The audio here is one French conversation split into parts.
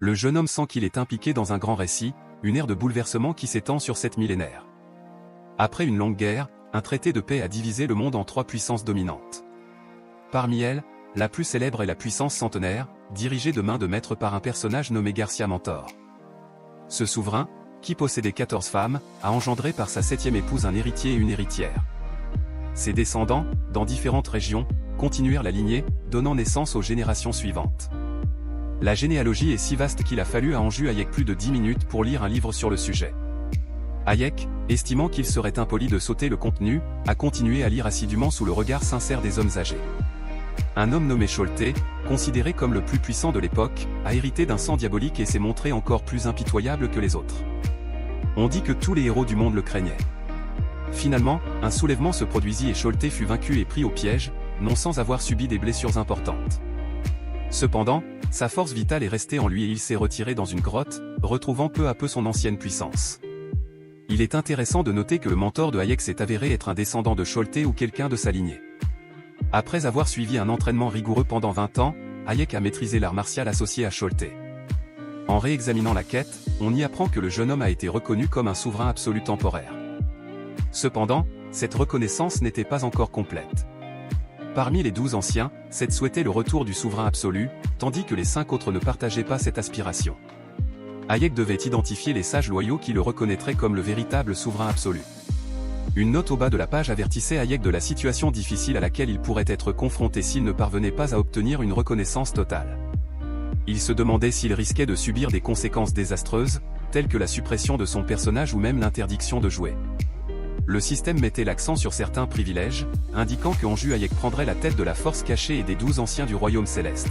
Le jeune homme sent qu'il est impliqué dans un grand récit, une ère de bouleversement qui s'étend sur 7 millénaires. Après une longue guerre, un traité de paix a divisé le monde en 3 puissances dominantes. Parmi elles, la plus célèbre est la puissance centenaire, dirigée de main de maître par un personnage nommé Garcia Mentor. Ce souverain, qui possédait 14 femmes, a engendré par sa 7e épouse un héritier et une héritière. Ses descendants, dans différentes régions, continuèrent la lignée, donnant naissance aux générations suivantes. La généalogie est si vaste qu'il a fallu à Anju Hayek plus de 10 minutes pour lire un livre sur le sujet. Hayek, estimant qu'il serait impoli de sauter le contenu, a continué à lire assidûment sous le regard sincère des hommes âgés. Un homme nommé Cholte, considéré comme le plus puissant de l'époque, a hérité d'un sang diabolique et s'est montré encore plus impitoyable que les autres. On dit que tous les héros du monde le craignaient. Finalement, un soulèvement se produisit et Cholte fut vaincu et pris au piège, non sans avoir subi des blessures importantes. Cependant, sa force vitale est restée en lui et il s'est retiré dans une grotte, retrouvant peu à peu son ancienne puissance. Il est intéressant de noter que le mentor de Hayek s'est avéré être un descendant de Cholte ou quelqu'un de sa lignée. Après avoir suivi un entraînement rigoureux pendant 20 ans, Hayek a maîtrisé l'art martial associé à Cholte. En réexaminant la quête, on y apprend que le jeune homme a été reconnu comme un souverain absolu temporaire. Cependant, cette reconnaissance n'était pas encore complète. Parmi les 12 anciens, 7 souhaitaient le retour du souverain absolu, tandis que les 5 autres ne partageaient pas cette aspiration. Hayek devait identifier les sages loyaux qui le reconnaîtraient comme le véritable souverain absolu. Une note au bas de la page avertissait Hayek de la situation difficile à laquelle il pourrait être confronté s'il ne parvenait pas à obtenir une reconnaissance totale. Il se demandait s'il risquait de subir des conséquences désastreuses, telles que la suppression de son personnage ou même l'interdiction de jouer. Le système mettait l'accent sur certains privilèges, indiquant que Anju Hayek prendrait la tête de la force cachée et des 12 anciens du royaume céleste.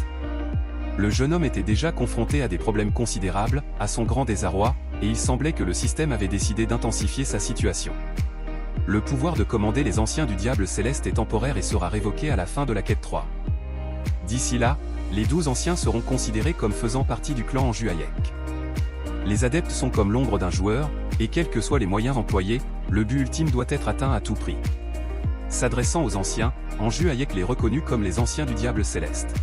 Le jeune homme était déjà confronté à des problèmes considérables, à son grand désarroi, et il semblait que le système avait décidé d'intensifier sa situation. Le pouvoir de commander les anciens du diable céleste est temporaire et sera révoqué à la fin de la quête 3. D'ici là, les 12 anciens seront considérés comme faisant partie du clan Anju Hayek. Les adeptes sont comme l'ombre d'un joueur, et quels que soient les moyens employés, le but ultime doit être atteint à tout prix. S'adressant aux anciens, Anju Hayek les reconnut comme les anciens du diable céleste.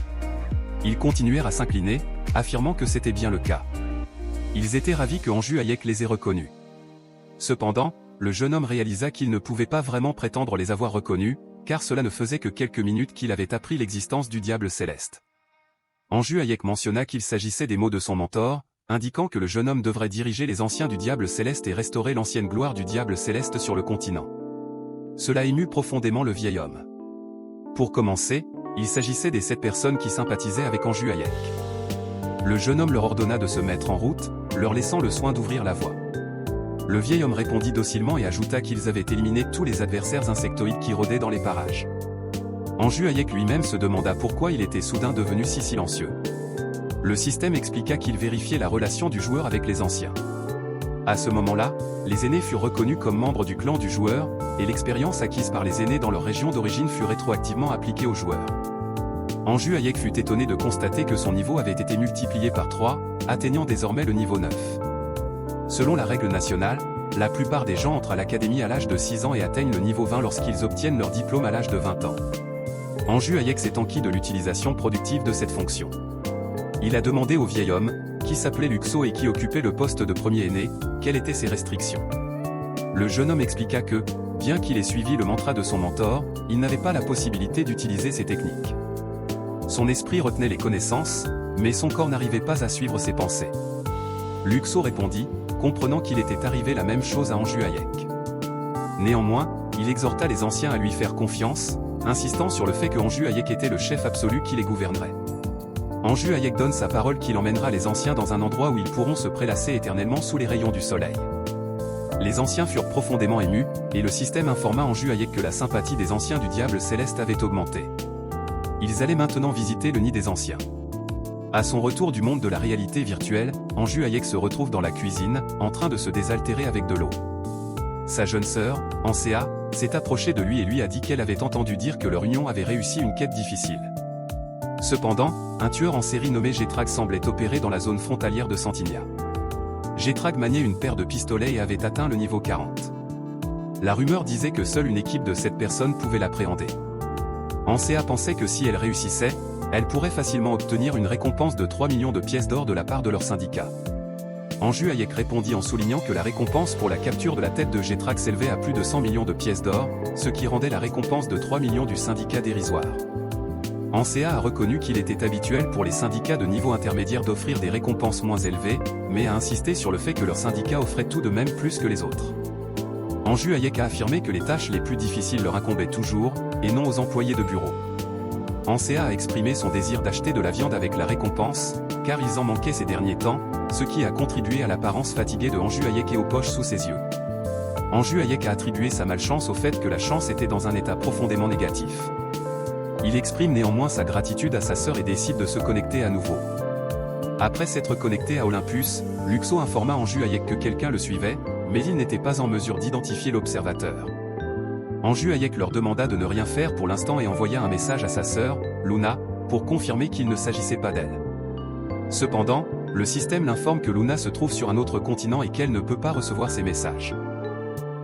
Ils continuèrent à s'incliner, affirmant que c'était bien le cas. Ils étaient ravis que Anju Hayek les ait reconnus. Cependant, le jeune homme réalisa qu'il ne pouvait pas vraiment prétendre les avoir reconnus, car cela ne faisait que quelques minutes qu'il avait appris l'existence du diable céleste. Anju Hayek mentionna qu'il s'agissait des mots de son mentor, indiquant que le jeune homme devrait diriger les anciens du diable céleste et restaurer l'ancienne gloire du diable céleste sur le continent. Cela émut profondément le vieil homme. Pour commencer, il s'agissait des 7 personnes qui sympathisaient avec Anju Hayek. Le jeune homme leur ordonna de se mettre en route, leur laissant le soin d'ouvrir la voie. Le vieil homme répondit docilement et ajouta qu'ils avaient éliminé tous les adversaires insectoïdes qui rôdaient dans les parages. Anju Hayek lui-même se demanda pourquoi il était soudain devenu si silencieux. Le système expliqua qu'il vérifiait la relation du joueur avec les anciens. À ce moment-là, les aînés furent reconnus comme membres du clan du joueur, et l'expérience acquise par les aînés dans leur région d'origine fut rétroactivement appliquée aux joueurs. Anju Hayek fut étonné de constater que son niveau avait été multiplié par 3, atteignant désormais le niveau 9. Selon la règle nationale, la plupart des gens entrent à l'académie à l'âge de 6 ans et atteignent le niveau 20 lorsqu'ils obtiennent leur diplôme à l'âge de 20 ans. Anju Hayek s'est enquis de l'utilisation productive de cette fonction. Il a demandé au vieil homme, qui s'appelait Luxo et qui occupait le poste de premier aîné, quelles étaient ses restrictions. Le jeune homme expliqua que, bien qu'il ait suivi le mantra de son mentor, il n'avait pas la possibilité d'utiliser ces techniques. Son esprit retenait les connaissances, mais son corps n'arrivait pas à suivre ses pensées. Luxo répondit, comprenant qu'il était arrivé la même chose à Anju Hayek. Néanmoins, il exhorta les anciens à lui faire confiance, insistant sur le fait que Anju Hayek était le chef absolu qui les gouvernerait. Anju Hayek donne sa parole qu'il emmènera les anciens dans un endroit où ils pourront se prélasser éternellement sous les rayons du soleil. Les anciens furent profondément émus, et le système informa Anju Hayek que la sympathie des anciens du diable céleste avait augmenté. Ils allaient maintenant visiter le nid des anciens. À son retour du monde de la réalité virtuelle, Anju Hayek se retrouve dans la cuisine, en train de se désaltérer avec de l'eau. Sa jeune sœur, Ansea, s'est approchée de lui et lui a dit qu'elle avait entendu dire que leur union avait réussi une quête difficile. Cependant, un tueur en série nommé Getrag semblait opérer dans la zone frontalière de Santinia. Getrag maniait une paire de pistolets et avait atteint le niveau 40. La rumeur disait que seule une équipe de 7 personnes pouvait l'appréhender. Ansea pensait que si elle réussissait, Elle pourrait facilement obtenir une récompense de 3 millions de pièces d'or de la part de leur syndicat. Anju Hayek répondit en soulignant que la récompense pour la capture de la tête de Getrag s'élevait à plus de 100 millions de pièces d'or, ce qui rendait la récompense de 3 millions du syndicat dérisoire. Ansea a reconnu qu'il était habituel pour les syndicats de niveau intermédiaire d'offrir des récompenses moins élevées, mais a insisté sur le fait que leur syndicat offrait tout de même plus que les autres. Anju Hayek a affirmé que les tâches les plus difficiles leur incombaient toujours, et non aux employés de bureau. Ansea a exprimé son désir d'acheter de la viande avec la récompense, car ils en manquaient ces derniers temps, ce qui a contribué à l'apparence fatiguée de Anju Hayek et aux poches sous ses yeux. Anju Hayek a attribué sa malchance au fait que la chance était dans un état profondément négatif. Il exprime néanmoins sa gratitude à sa sœur et décide de se connecter à nouveau. Après s'être connecté à Olympus, Luxo informa Anju Hayek que quelqu'un le suivait, mais il n'était pas en mesure d'identifier l'observateur. Anju Hayek leur demanda de ne rien faire pour l'instant et envoya un message à sa sœur, Luna, pour confirmer qu'il ne s'agissait pas d'elle. Cependant, le système l'informe que Luna se trouve sur un autre continent et qu'elle ne peut pas recevoir ses messages.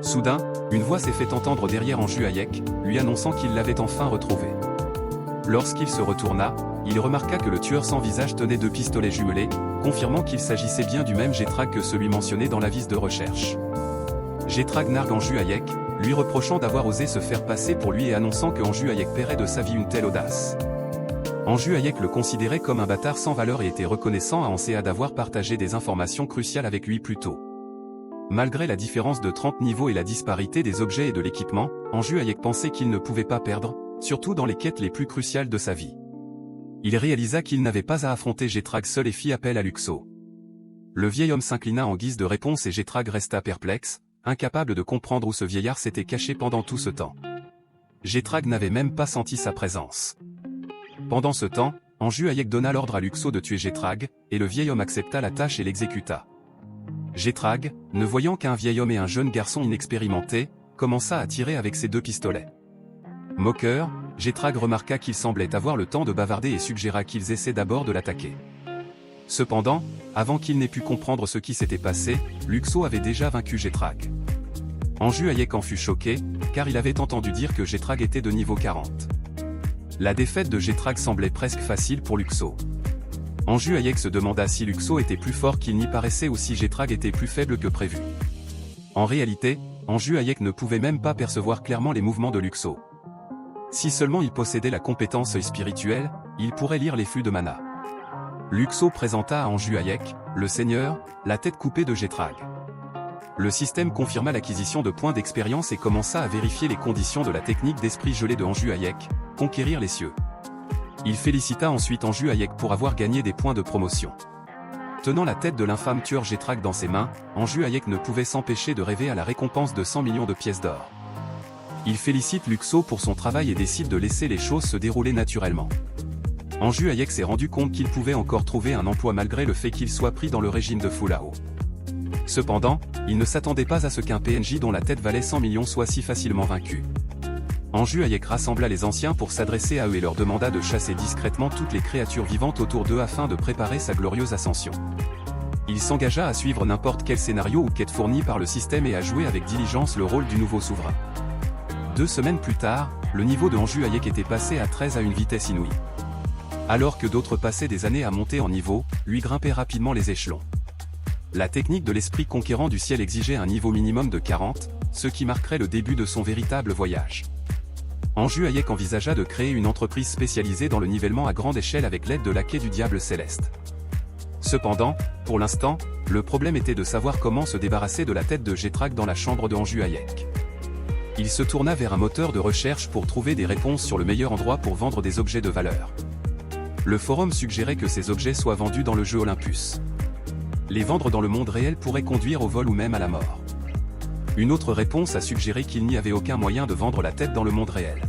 Soudain, une voix s'est fait entendre derrière Anju Hayek, lui annonçant qu'il l'avait enfin retrouvé. Lorsqu'il se retourna, il remarqua que le tueur sans visage tenait 2 pistolets jumelés, confirmant qu'il s'agissait bien du même Getrag que celui mentionné dans l'avis de recherche. Getrag nargue Anju Hayek, lui reprochant d'avoir osé se faire passer pour lui et annonçant que Anju Hayek paierait de sa vie une telle audace. Anju Hayek le considérait comme un bâtard sans valeur et était reconnaissant à Ansea d'avoir partagé des informations cruciales avec lui plus tôt. Malgré la différence de 30 niveaux et la disparité des objets et de l'équipement, Anju Hayek pensait qu'il ne pouvait pas perdre, surtout dans les quêtes les plus cruciales de sa vie. Il réalisa qu'il n'avait pas à affronter Getrag seul et fit appel à Luxo. Le vieil homme s'inclina en guise de réponse et Getrag resta perplexe, incapable de comprendre où ce vieillard s'était caché pendant tout ce temps. Getrag n'avait même pas senti sa présence. Pendant ce temps, Anju Hayek donna l'ordre à Luxo de tuer Getrag, et le vieil homme accepta la tâche et l'exécuta. Getrag, ne voyant qu'un vieil homme et un jeune garçon inexpérimenté, commença à tirer avec ses 2 pistolets. Moqueur, Getrag remarqua qu'il semblait avoir le temps de bavarder et suggéra qu'ils essaient d'abord de l'attaquer. Cependant, avant qu'il n'ait pu comprendre ce qui s'était passé, Luxo avait déjà vaincu Getrag. Anju Hayek en fut choqué, car il avait entendu dire que Getrag était de niveau 40. La défaite de Getrag semblait presque facile pour Luxo. Anju Hayek se demanda si Luxo était plus fort qu'il n'y paraissait ou si Getrag était plus faible que prévu. En réalité, Anju Hayek ne pouvait même pas percevoir clairement les mouvements de Luxo. Si seulement il possédait la compétence spirituelle, il pourrait lire les flux de mana. Luxo présenta à Anju Hayek, le seigneur, la tête coupée de Getrag. Le système confirma l'acquisition de points d'expérience et commença à vérifier les conditions de la technique d'esprit gelé de Anju Hayek, conquérir les cieux. Il félicita ensuite Anju Hayek pour avoir gagné des points de promotion. Tenant la tête de l'infâme tueur Getrag dans ses mains, Anju Hayek ne pouvait s'empêcher de rêver à la récompense de 100 millions de pièces d'or. Il félicite Luxo pour son travail et décide de laisser les choses se dérouler naturellement. Anju Hayek s'est rendu compte qu'il pouvait encore trouver un emploi malgré le fait qu'il soit pris dans le régime de Fulao. Cependant, il ne s'attendait pas à ce qu'un PNJ dont la tête valait 100 millions soit si facilement vaincu. Anju Hayek rassembla les anciens pour s'adresser à eux et leur demanda de chasser discrètement toutes les créatures vivantes autour d'eux afin de préparer sa glorieuse ascension. Il s'engagea à suivre n'importe quel scénario ou quête fourni par le système et à jouer avec diligence le rôle du nouveau souverain. 2 semaines plus tard, le niveau de Anju Hayek était passé à 13 à une vitesse inouïe. Alors que d'autres passaient des années à monter en niveau, lui grimpait rapidement les échelons. La technique de l'esprit conquérant du ciel exigeait un niveau minimum de 40, ce qui marquerait le début de son véritable voyage. Anju Hayek envisagea de créer une entreprise spécialisée dans le nivellement à grande échelle avec l'aide de laquais du diable céleste. Cependant, pour l'instant, le problème était de savoir comment se débarrasser de la tête de Getrag dans la chambre de Anju Hayek. Il se tourna vers un moteur de recherche pour trouver des réponses sur le meilleur endroit pour vendre des objets de valeur. Le forum suggérait que ces objets soient vendus dans le jeu Olympus. Les vendre dans le monde réel pourrait conduire au vol ou même à la mort. Une autre réponse a suggéré qu'il n'y avait aucun moyen de vendre la tête dans le monde réel.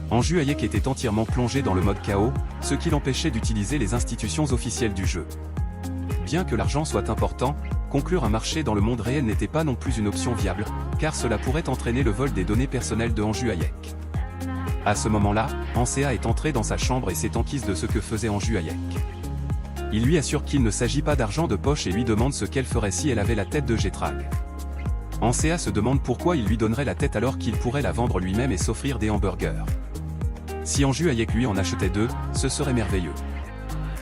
Anju Hayek était entièrement plongé dans le mode chaos, ce qui l'empêchait d'utiliser les institutions officielles du jeu. Bien que l'argent soit important, conclure un marché dans le monde réel n'était pas non plus une option viable, car cela pourrait entraîner le vol des données personnelles de Anju Hayek. À ce moment-là, Ansea est entré dans sa chambre et s'est enquise de ce que faisait Anju Hayek. Il lui assure qu'il ne s'agit pas d'argent de poche et lui demande ce qu'elle ferait si elle avait la tête de Getrag. Ansea se demande pourquoi il lui donnerait la tête alors qu'il pourrait la vendre lui-même et s'offrir des hamburgers. Si Anju Hayek lui en achetait 2, ce serait merveilleux.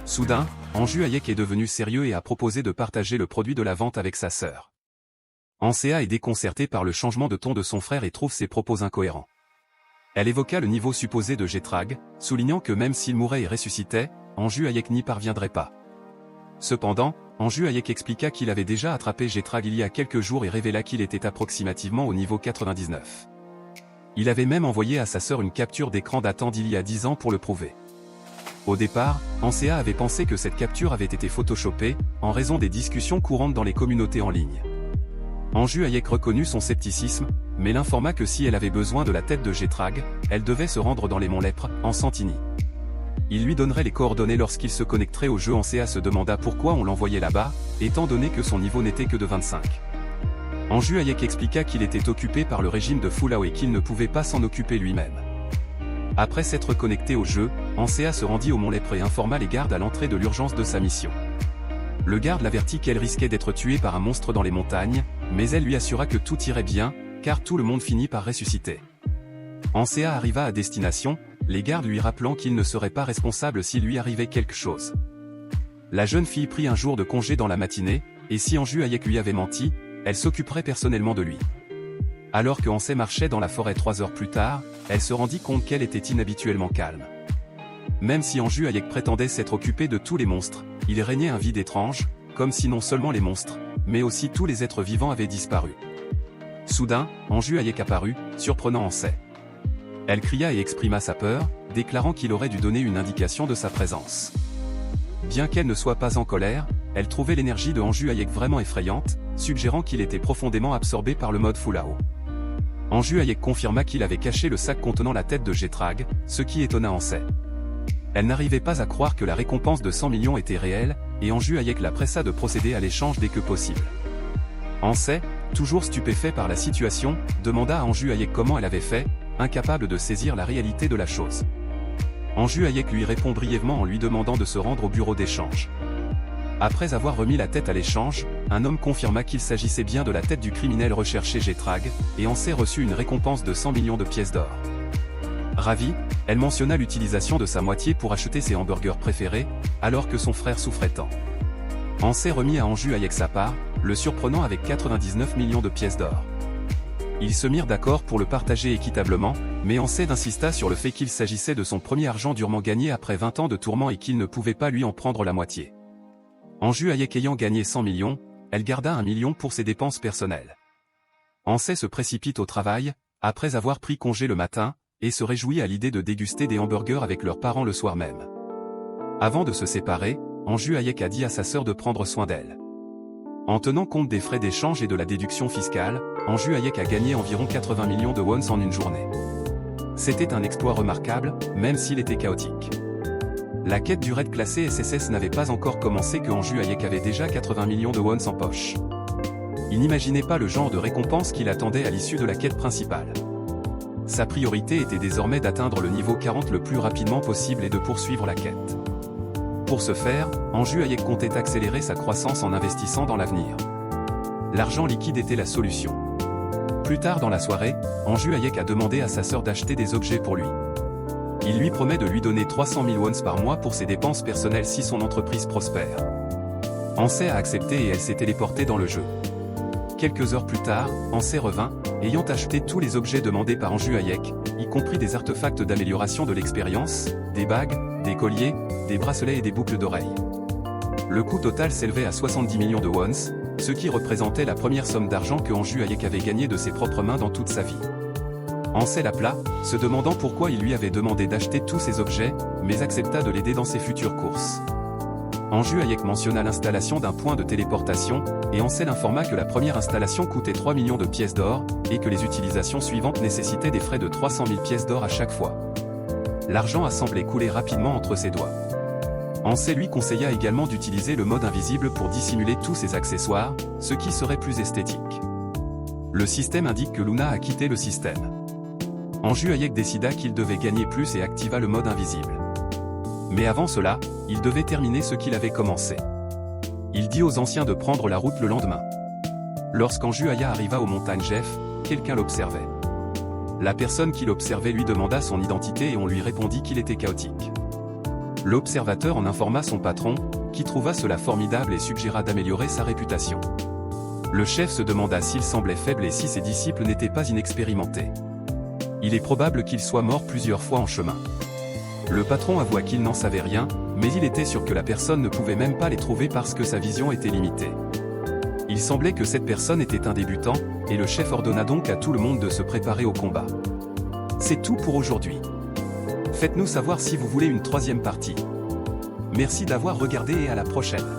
Soudain, Anju Hayek est devenu sérieux et a proposé de partager le produit de la vente avec sa sœur. Ansea est déconcertée par le changement de ton de son frère et trouve ses propos incohérents. Elle évoqua le niveau supposé de Getrag, soulignant que même s'il mourait et ressuscitait, Anju Hayek n'y parviendrait pas. Cependant, Anju Hayek expliqua qu'il avait déjà attrapé Getrag il y a quelques jours et révéla qu'il était approximativement au niveau 99. Il avait même envoyé à sa sœur une capture d'écran datant d'il y a 10 ans pour le prouver. Au départ, Ansea avait pensé que cette capture avait été photoshopée, en raison des discussions courantes dans les communautés en ligne. Anju Hayek reconnut son scepticisme, mais l'informa que si elle avait besoin de la tête de Getrag, elle devait se rendre dans les monts Lèpres, en Santinie. Il lui donnerait les coordonnées lorsqu'il se connecterait au jeu. Ansea se demanda pourquoi on l'envoyait là-bas, étant donné que son niveau n'était que de 25. Anju Hayek expliqua qu'il était occupé par le régime de Fulao et qu'il ne pouvait pas s'en occuper lui-même. Après s'être connecté au jeu, Ansea se rendit au mont Lèpre et informa les gardes à l'entrée de l'urgence de sa mission. Le garde l'avertit qu'elle risquait d'être tuée par un monstre dans les montagnes, mais elle lui assura que tout irait bien, car tout le monde finit par ressusciter. Ansea arriva à destination, les gardes lui rappelant qu'il ne serait pas responsable s'il lui arrivait quelque chose. La jeune fille prit un jour de congé dans la matinée, et si Anju Hayek lui avait menti, elle s'occuperait personnellement de lui. Alors que Ansea marchait dans la forêt 3 heures plus tard, elle se rendit compte qu'elle était inhabituellement calme. Même si Anju Hayek prétendait s'être occupé de tous les monstres, il régnait un vide étrange, comme si non seulement les monstres, mais aussi tous les êtres vivants avaient disparu. Soudain, Anju Hayek apparut, surprenant Ansea. Elle cria et exprima sa peur, déclarant qu'il aurait dû donner une indication de sa présence. Bien qu'elle ne soit pas en colère, elle trouvait l'énergie de Anju Hayek vraiment effrayante, suggérant qu'il était profondément absorbé par le mode Fulao. Anju Hayek confirma qu'il avait caché le sac contenant la tête de Getrag, ce qui étonna Ansea. Elle n'arrivait pas à croire que la récompense de 100 millions était réelle, et Anju Hayek la pressa de procéder à l'échange dès que possible. Ansea, toujours stupéfait par la situation, demanda à Anju Hayek comment elle avait fait, incapable de saisir la réalité de la chose. Anju Hayek lui répond brièvement en lui demandant de se rendre au bureau d'échange. Après avoir remis la tête à l'échange, un homme confirma qu'il s'agissait bien de la tête du criminel recherché Getrag, et Ansea reçut une récompense de 100 millions de pièces d'or. Ravie, elle mentionna l'utilisation de sa moitié pour acheter ses hamburgers préférés, alors que son frère souffrait tant. Ansea remit à Anju Hayek sa part, le surprenant avec 99 millions de pièces d'or. Ils se mirent d'accord pour le partager équitablement, mais Ansea insista sur le fait qu'il s'agissait de son premier argent durement gagné après 20 ans de tourments et qu'il ne pouvait pas lui en prendre la moitié. Anju Hayek ayant gagné 100 millions, elle garda 1 million pour ses dépenses personnelles. Ansea se précipite au travail, après avoir pris congé le matin, et se réjouit à l'idée de déguster des hamburgers avec leurs parents le soir même. Avant de se séparer, Anju Hayek a dit à sa sœur de prendre soin d'elle. En tenant compte des frais d'échange et de la déduction fiscale, Anju Hayek a gagné environ 80 millions de wons en une journée. C'était un exploit remarquable, même s'il était chaotique. La quête du raid classé SSS n'avait pas encore commencé que Anju Hayek avait déjà 80 millions de wons en poche. Il n'imaginait pas le genre de récompense qu'il attendait à l'issue de la quête principale. Sa priorité était désormais d'atteindre le niveau 40 le plus rapidement possible et de poursuivre la quête. Pour ce faire, Anju Hayek comptait accélérer sa croissance en investissant dans l'avenir. L'argent liquide était la solution. Plus tard dans la soirée, Anju Hayek a demandé à sa sœur d'acheter des objets pour lui. Il lui promet de lui donner 300 000 wons par mois pour ses dépenses personnelles si son entreprise prospère. Ansea a accepté et elle s'est téléportée dans le jeu. Quelques heures plus tard, Ansea revint, ayant acheté tous les objets demandés par Anju Hayek, y compris des artefacts d'amélioration de l'expérience, des bagues, des colliers, des bracelets et des boucles d'oreilles. Le coût total s'élevait à 70 millions de wons, ce qui représentait la première somme d'argent que Anju Hayek avait gagnée de ses propres mains dans toute sa vie. Ansea l'appela, se demandant pourquoi il lui avait demandé d'acheter tous ces objets, mais accepta de l'aider dans ses futures courses. Anju Hayek mentionna l'installation d'un point de téléportation, et Ansea l'informa que la première installation coûtait 3 millions de pièces d'or, et que les utilisations suivantes nécessitaient des frais de 300 000 pièces d'or à chaque fois. L'argent a semblé couler rapidement entre ses doigts. Ansea lui conseilla également d'utiliser le mode invisible pour dissimuler tous ses accessoires, ce qui serait plus esthétique. Le système indique que Luna a quitté le système. Anju Hayek décida qu'il devait gagner plus et activa le mode invisible. Mais avant cela, il devait terminer ce qu'il avait commencé. Il dit aux anciens de prendre la route le lendemain. Lorsqu'Anju Hayek arriva aux montagnes Jeff, quelqu'un l'observait. La personne qui l'observait lui demanda son identité et on lui répondit qu'il était chaotique. L'observateur en informa son patron, qui trouva cela formidable et suggéra d'améliorer sa réputation. Le chef se demanda s'il semblait faible et si ses disciples n'étaient pas inexpérimentés. Il est probable qu'il soit mort plusieurs fois en chemin. Le patron avoua qu'il n'en savait rien, mais il était sûr que la personne ne pouvait même pas les trouver parce que sa vision était limitée. Il semblait que cette personne était un débutant, et le chef ordonna donc à tout le monde de se préparer au combat. C'est tout pour aujourd'hui. Faites-nous savoir si vous voulez une troisième partie. Merci d'avoir regardé et à la prochaine.